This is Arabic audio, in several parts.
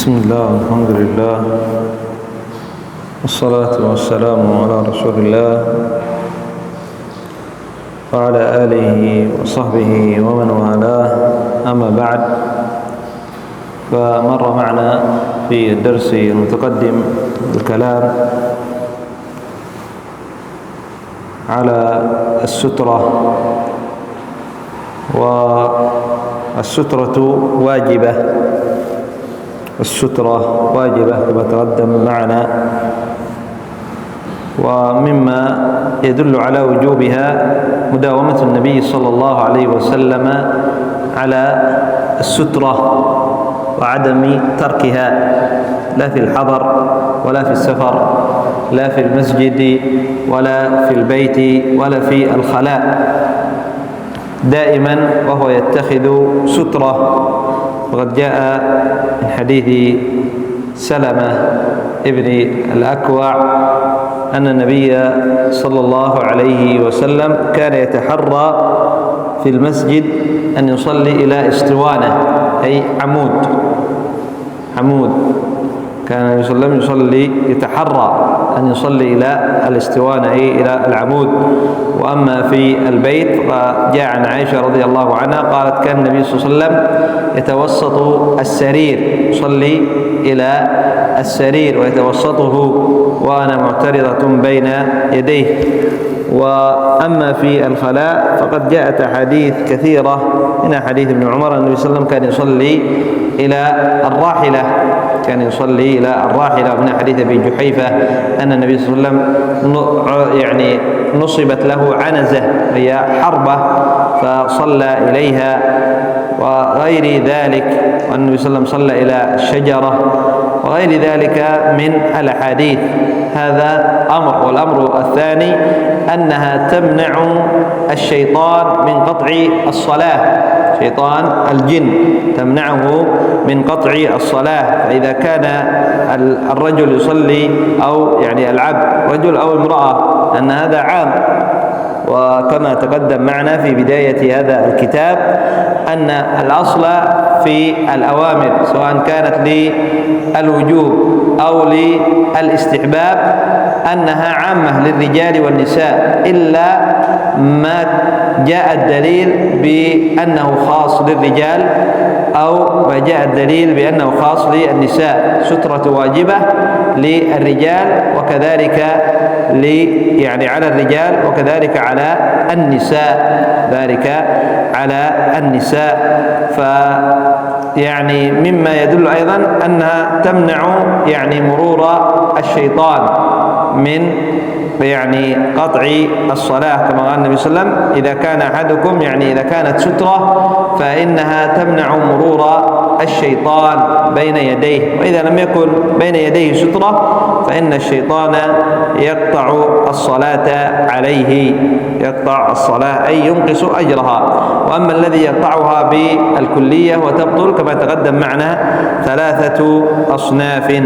بسم الله والحمد لله والصلاة والسلام على رسول الله وعلى آله وصحبه ومن والاه. أما بعد، فمر معنا في الدرس المتقدم الكلام على السترة، والسترة واجبة. السترة واجبة كما تقدم معنا، ومما يدل على وجوبها مداومة النبي صلى الله عليه وسلم على السترة وعدم تركها، لا في الحضر ولا في السفر، لا في المسجد ولا في البيت ولا في الخلاء، دائما وهو يتخذ سترة. وقد جاء من حديث سلمة ابن الأكوع أن النبي صلى الله عليه وسلم كان يتحرى في المسجد أن يصلي إلى اسطوانة، أي عمود. كان النبي صلى الله عليه وسلم يتحرى أن يصلي إلى الاسطوانة، أي إلى العمود. وأما في البيت فجاء عن عائشة رضي الله عنها قالت: كان النبي صلى الله عليه وسلم يتوسط السرير، يصلي إلى السرير ويتوسطه وأنا معترضة بين يديه. وأما في الخلاء فقد جاءت أحاديث كثيرة، من حديث ابن عمر أن النبي صلى الله عليه وسلم كان يصلي إلى الراحلة، ومن حديث أبي جحيفة أن النبي صلى الله عليه وسلم نصبت له عنزة وهي حربة فصلى إليها وغير ذلك، وأن النبي صلى الله عليه وسلم صلى إلى الشجرة وغير ذلك من الأحاديث. هذا أمر. والأمر الثاني أنها تمنع الشيطان من قطع الصلاة، شيطان الجن تمنعه من قطع الصلاة. فإذا كان الرجل يصلي، أو العبد رجل أو امرأة، أن هذا عام. وكما تقدم معنا في بداية هذا الكتاب أن الأصل في الأوامر سواء كانت للوجوب أو للاستحباب أنها عامة للرجال والنساء، إلا ما جاء الدليل بأنه خاص للرجال أو ما جاء الدليل بأنه خاص للنساء. سترة واجبة للرجال وكذلك على الرجال وكذلك على النساء. مما يدل أيضا أنها تمنع مرور الشيطان من قطع الصلاة، كما قال النبي صلى الله عليه وسلم: إذا كان أحدكم إذا كانت سترة فإنها تمنع مرور الشيطان بين يديه، وإذا لم يكن بين يديه سترة فإن الشيطان يقطع الصلاة عليه، يقطع الصلاة أي ينقص أجرها. وأما الذي يقطعها بالكلية وتبطل كما تقدم معنا 3 أصناف.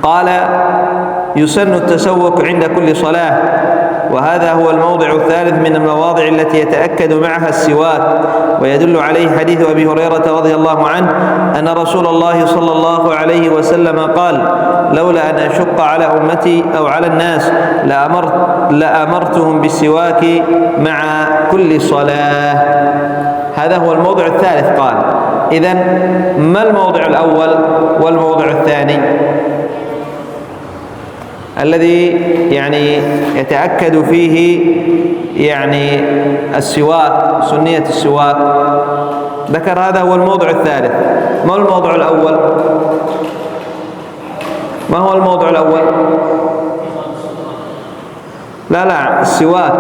قال: يسن التسوك عند كل صلاة، وهذا هو الموضع الثالث من المواضع التي يتأكد معها السواك، ويدل عليه حديث أبي هريرة رضي الله عنه أن رسول الله صلى الله عليه وسلم قال: لولا أن أشق على أمتي أو على الناس لأمرتهم بالسواك مع كل صلاة. هذا هو الموضع الثالث. قال: إذن ما الموضع الأول والموضع الثاني الذي يتأكد فيه السواك، سنية السواك؟ ذكر هذا هو الموضع الثالث. ما هو الموضع الأول؟ لا، السواك.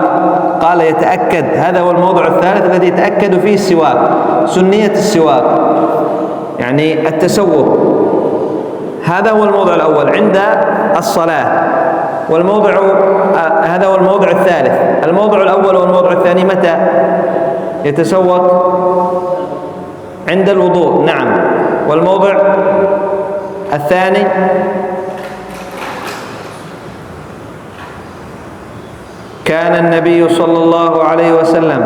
قال يتأكد، هذا هو الموضع الثالث الذي يتأكد فيه السواك، سنية السواك، التسوك. هذا هو الموضع الأول عند الصلاة، هذا هو الموضع الثالث. الموضع الأول والموضع الثاني متى يتسوك؟ عند الوضوء، نعم. والموضع الثاني كان النبي صلى الله عليه وسلم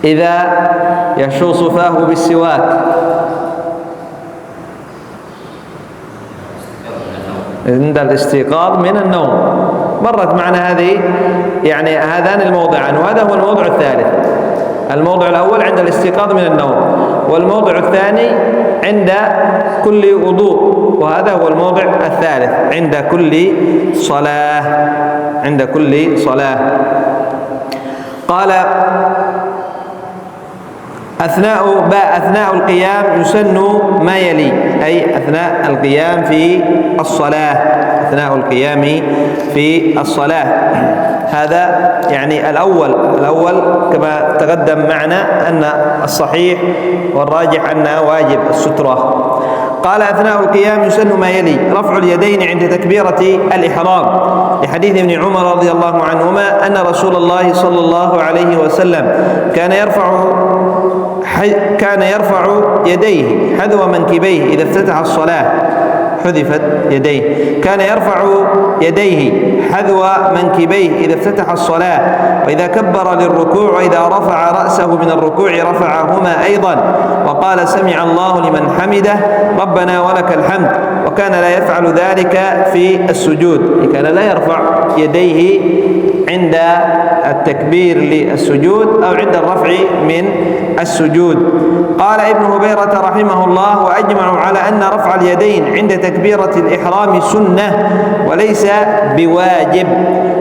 إذا يشوص فاه بالسواك عند الاستيقاظ من النوم. مرت معنا هذه يعني هذان الموضعان، وهذا هو الموضع الثالث. الموضع الأول عند الاستيقاظ من النوم، والموضع الثاني عند كل وضوء، وهذا هو الموضع الثالث عند كل صلاة. عند كل صلاة. قال أثناء القيام يسن ما يلي، أي أثناء القيام في الصلاة. أثناء القيام في الصلاة، هذا يعني الأول كما تقدم معنا أن الصحيح والراجح أنها واجب السترة. قال أثناء القيام يسن ما يلي: رفع اليدين عند تكبيرة الإحرام، لحديث ابن عمر رضي الله عنهما أن رسول الله صلى الله عليه وسلم كان يرفع يديه حذو منكبيه إذا افتتح الصلاة. حذفت يديه. كان يرفع يديه حذو منكبيه إذا افتتح الصلاة، وإذا كبر للركوع، وإذا رفع رأسه من الركوع رفعهما أيضا، وقال: سمع الله لمن حمده ربنا ولك الحمد. وكان لا يفعل ذلك في السجود، كان لا يرفع يديه عند التكبير للسجود أو عند الرفع من السجود. قال ابن هبيرة رحمه الله: وأجمعوا على أن رفع اليدين عند تكبيرة الإحرام سنة وليس بواجب.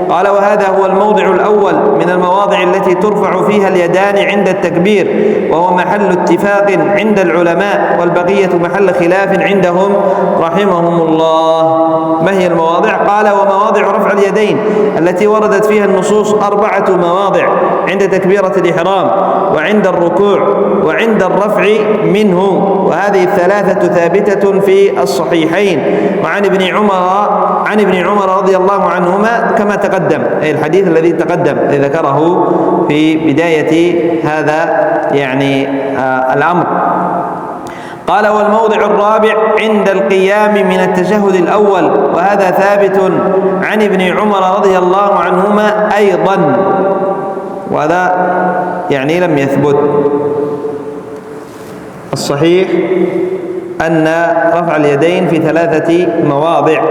قال: وهذا هو الموضع الأول من المواضع التي ترفع فيها اليدان عند التكبير، وهو محل اتفاق عند العلماء، والبقية محل خلاف عندهم رحمهم الله. ما هي المواضع؟ قال: ومواضع رفع اليدين التي وردت فيها النصوص 4 مواضع: عند تكبيرة الإحرام، وعند الركوع، وعند الرفع منه، وهذه الثلاثة ثابتة في الصحيحين، وعن ابن عمر رضي الله عنهما كما تقدم، أي الحديث الذي تقدم ذكره في بداية هذا يعني الأمر. قال: والموضع الرابع عند القيام من التشهد الأول، وهذا ثابت عن ابن عمر رضي الله عنهما أيضا، وهذا يعني لم يثبت. الصحيح أن رفع اليدين في 3 مواضع.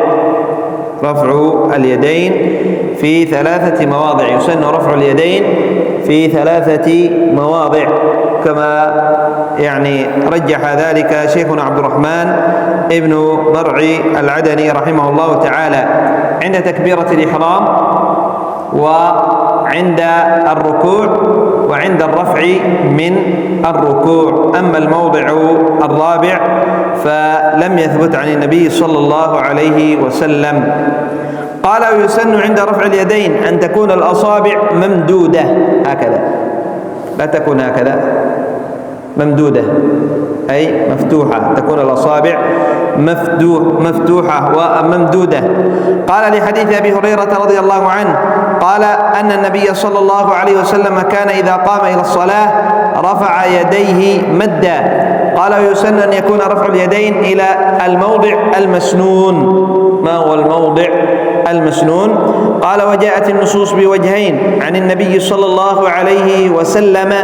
رفع اليدين في 3 مواضع، يسن رفع اليدين في 3 مواضع، كما يعني رجح ذلك شيخنا عبد الرحمن ابن مرعي العدني رحمه الله تعالى: عند تكبيرة الإحرام، وعند الركوع، وعند الرفع من الركوع. أما الموضع الرابع فلم يثبت عن النبي صلى الله عليه وسلم. قال: ويسن عند رفع اليدين أن تكون الأصابع ممدودة هكذا، لا تكون هكذا، ممدودة أي مفتوحة، تكون الأصابع مفتوحة وممدودة. قال: لحديث أبي هريرة رضي الله عنه قال أن النبي صلى الله عليه وسلم كان إذا قام إلى الصلاة رفع يديه مدا. قال: ويسن أن يكون رفع اليدين إلى الموضع المسنون. ما هو الموضع المسنون؟ قال: وجاءت النصوص بوجهين عن النبي صلى الله عليه وسلم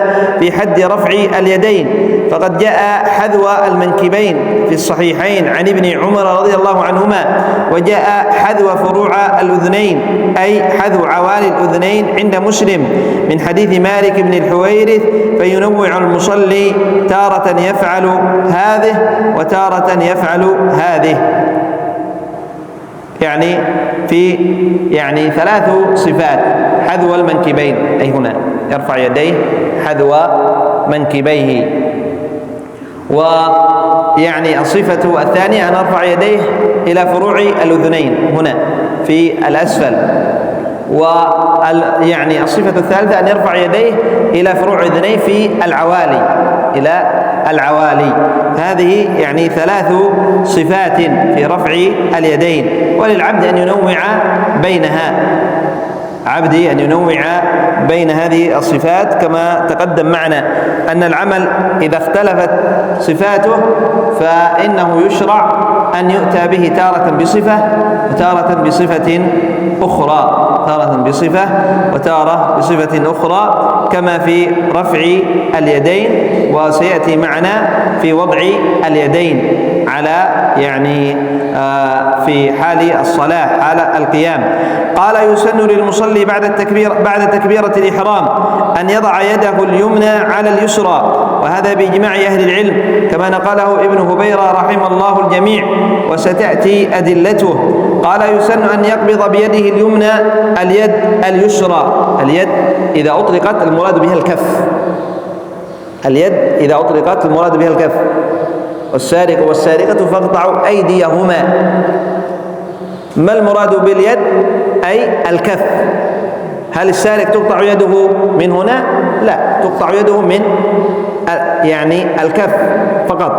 في حد رفع اليدين، فقد جاء حذو المنكبين في الصحيحين عن ابن عمر رضي الله عنهما، وجاء حذو فروع الأذنين أي حذو عوالي الأذنين عند مسلم من حديث مالك بن الحويرث، فينوع المصلي تارة يفعل هذه وتارة يفعل هذه، يعني في 3 صفات: حذو المنكبين، أي هنا يرفع يديه حذو منكبيه، ويعني الصفة الثانية أن يرفع يديه إلى فروع الأذنين هنا في الأسفل، ويعني الصفة الثالثة أن يرفع يديه إلى فروع أذنيه في العوالي، إلى العوالي. هذه يعني 3 صفات في رفع اليدين، وللعبد أن ينوع بينها. عبدي أن ينوع بين هذه الصفات، كما تقدم معنا أن العمل إذا اختلفت صفاته فإنه يشرع أن يؤتى به تارة بصفة وتارة بصفة أخرى، تارة بصفة وتارة بصفة أخرى، كما في رفع اليدين، وسيأتي معنا في وضع اليدين على في حال الصلاة، حال القيام. قال: يسن للمصلي بعد تكبيرة الإحرام أن يضع يده اليمنى على اليسرى، وهذا بإجماع أهل العلم كما نقله ابن هبيرة رحمه الله الجميع، وستأتي أدلته. قال: يسن أن يقبض بيده اليمنى اليد اليسرى. اليد إذا أطلقت المراد بها الكف، اليد إذا أطلقت المراد بها الكف. والسارق والسارقة فاقطعوا أيديهما. ما المراد باليد؟ أي الكف. هل السارق تقطع يده من هنا؟ لا، تقطع يده من الكف فقط.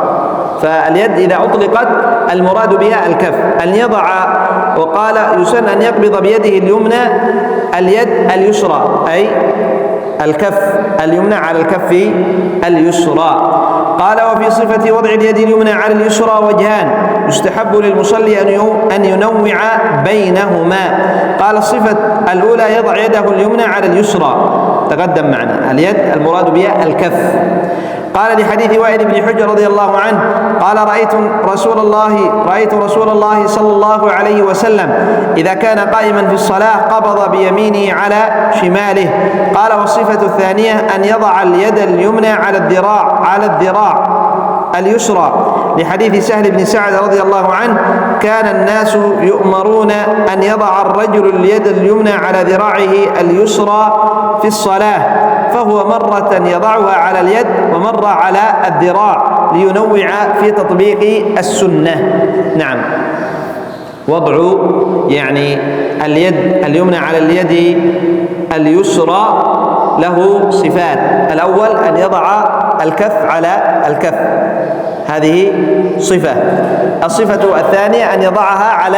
فاليد إذا أطلقت المراد بها الكف. أن يضع، وقال: يسن أن يقبض بيده اليمنى اليد اليسرى، أي الكف اليمنى على الكف اليسرى. قال: وفي صفة وضع اليد اليمنى على اليسرى وجهان، يستحب للمصلي أن ينوع بينهما. قال: الصفة الأولى يضع يده اليمنى على اليسرى، تقدم معنا اليد المراد بها الكف. قال لحديث وائل بن حجر رضي الله عنه قال: رأيت رسول الله صلى الله عليه وسلم إذا كان قائما في الصلاة قبض بيمينه على شماله. قال: والصفة الثانية أن يضع اليد اليمنى على الذراع اليسرى، لحديث سهل بن سعد رضي الله عنه: كان الناس يؤمرون أن يضع الرجل اليد اليمنى على ذراعه اليسرى في الصلاة، فهو مرة يضعها على اليد ومرة على الذراع لينوع في تطبيق السنة. نعم، وضع اليد اليمنى على اليد اليسرى له صفات. الأول أن يضع الكف على الكف، هذه صفة. الصفة الثانية أن يضعها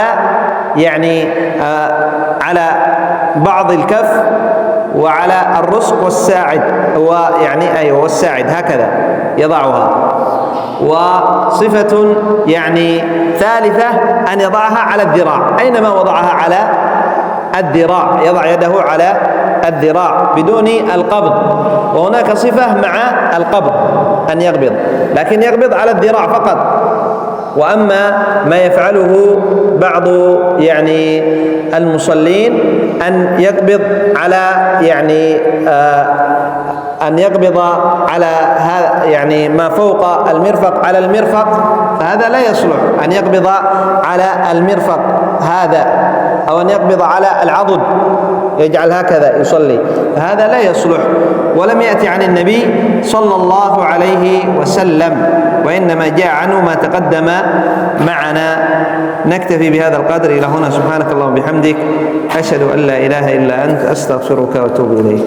على بعض الكف وعلى الرسغ والساعد، والساعد هكذا يضعها. وصفة ثالثة أن يضعها على الذراع، أينما وضعها على الذراع يضع يده على الذراع بدون القبض. وهناك صفة مع القبض أن يقبض، لكن يقبض على الذراع فقط. وأما ما يفعله بعض المصلين أن يقبض على هذا ما فوق المرفق على المرفق، فهذا لا يصلح. أن يقبض على المرفق هذا، أو أن يقبض على العضد يجعل هكذا يصلي، فهذا لا يصلح، ولم يأتي عن النبي صلى الله عليه وسلم، وإنما جاء عنه ما تقدم معنا. نكتفي بهذا القدر إلى هنا. سبحانك اللهم وبحمدك، أشهد أن لا إله إلا أنت، أستغفرك وأتوب إليك.